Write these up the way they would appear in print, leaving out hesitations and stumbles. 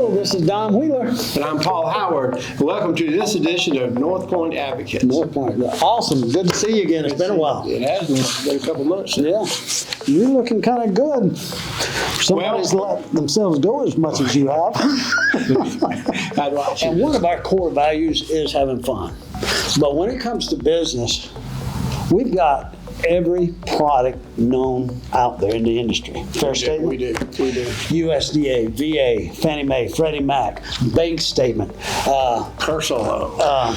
Hello, this is Don Wheeler. And I'm Paul Howard. Welcome to this edition of North Point Advocates. North Point. Awesome. Good to see you again. It's been a while. It has been. It's been a couple months. Yeah. You're looking kind of good. Somebody's let themselves go as much as you have. I'd watch you. And one of our core values is having fun. But when it comes to business, we've got every product known out there in the industry. Fair statement? We do. USDA, VA, Fannie Mae, Freddie Mac, bank statement, Personal loan.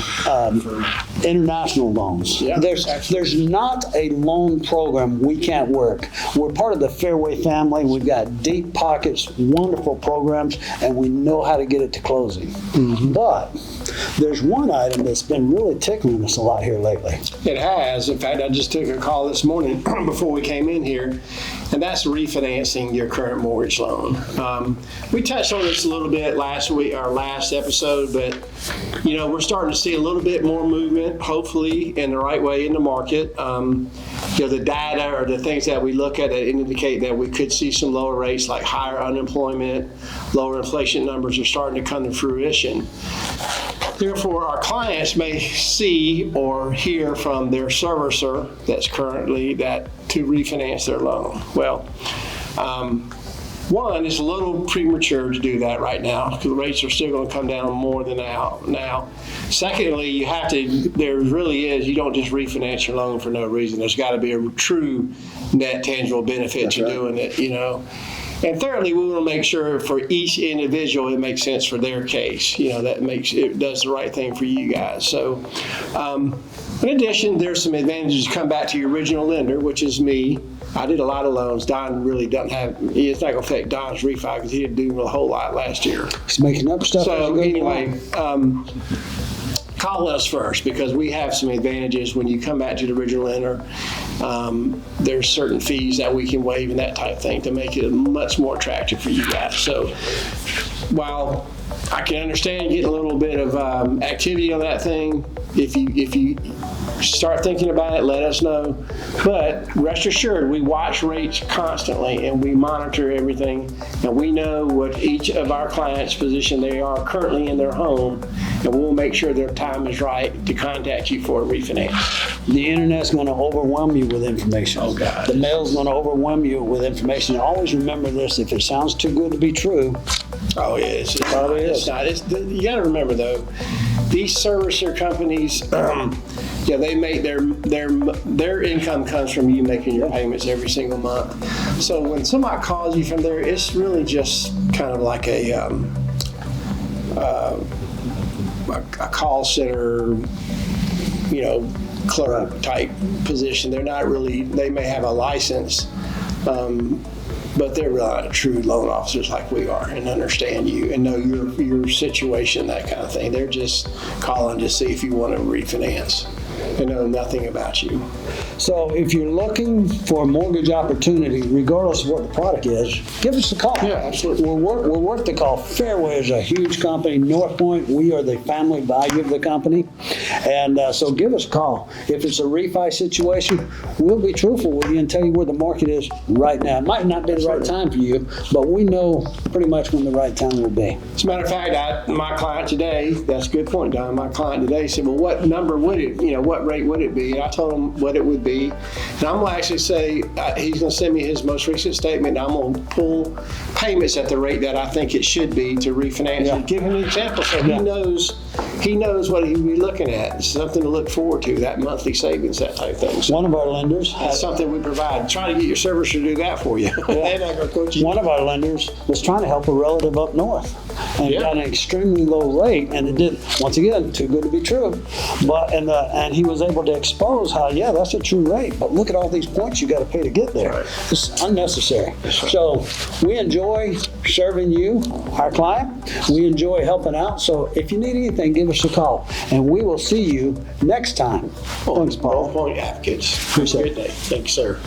international loans. Yeah, there's not a loan program we can't work. We're part of the Fairway family. We've got deep pockets, wonderful programs, and we know how to get it to closing. Mm-hmm. But there's one item that's been really tickling us a lot here lately. It has. In fact, I just took a call this morning before we came in here, and that's refinancing your current mortgage loan. We touched on this a little bit last week, our last episode, but we're starting to see a little bit more movement, hopefully in the right way in the market. The data or the things that we look at that indicate that we could see some lower rates, like higher unemployment, lower inflation numbers are starting to come to fruition. Therefore, our clients may see or hear from their servicer that's currently to refinance their loan. Well, one, it's a little premature to do that right now because the rates are still going to come down more than now. Secondly, you don't just refinance your loan for no reason. There's got to be a true net tangible benefit to doing it, And thirdly, we want to make sure for each individual it makes sense for their case. It does the right thing for you guys. So, in addition, there's some advantages to come back to your original lender, which is me. I did a lot of loans. Don really doesn't have. It's not going to affect Don's refi because he didn't do a whole lot last year. He's making up stuff. So anyway. Call us first because we have some advantages when you come back to the original lender. There's certain fees that we can waive and that type of thing to make it much more attractive for you guys. So while I can understand getting a little bit of activity on that thing, if you start thinking about it, let us know. But rest assured, we watch rates constantly and we monitor everything, and we know what each of our clients' position they are currently in their home, and we'll make sure their time is right to contact you for a refinance. The internet's going to overwhelm you with information. Oh, God. The mail's going to overwhelm you with information. Always remember this: if it sounds too good to be true, oh yeah, it's not. You got to remember though, these servicer companies, they make their income comes from you making your payments every single month. So when somebody calls you from there, it's really just kind of like a call center, clerk type position. They're not really. They may have a license. But they're really not true loan officers like we are and understand you and know your situation, that kind of thing. They're just calling to see if you want to refinance. They know nothing about you. So if you're looking for a mortgage opportunity, regardless of what the product is, give us a call. Yeah, absolutely. We're worth the call. Fairway is a huge company. North Point, we are the family value of the company. And so give us a call. If it's a refi situation, we'll be truthful with you and tell you where the market is right now. It might not be the right time for you, but we know pretty much when the right time will be. As a matter of fact, my client today, that's a good point, Don, my client today said, well, what number would it, what rate would it be? And I told him what it would be. And I'm going to actually say, he's going to send me his most recent statement, and I'm going to pull payments at the rate that I think it should be to refinance and give him an example so he knows what he'd be looking at. It's something to look forward to, that monthly savings, that type of thing. So one of our lenders. That's something we provide. Try to get your servicer to do that for you. They're not going to coach you. One of our lenders was trying to help a relative up north and got an extremely low rate, and it did, once again, too good to be true. But and he was able to expose how, that's a true rate, but look at all these points you got to pay to get there. Right. It's unnecessary. Right. So we enjoy serving you, our client. We enjoy helping out. So if you need anything, give us a call, and we will see you next time. Thanks, Paul. North Point Advocates. Appreciate it. Good day. Thanks, sir.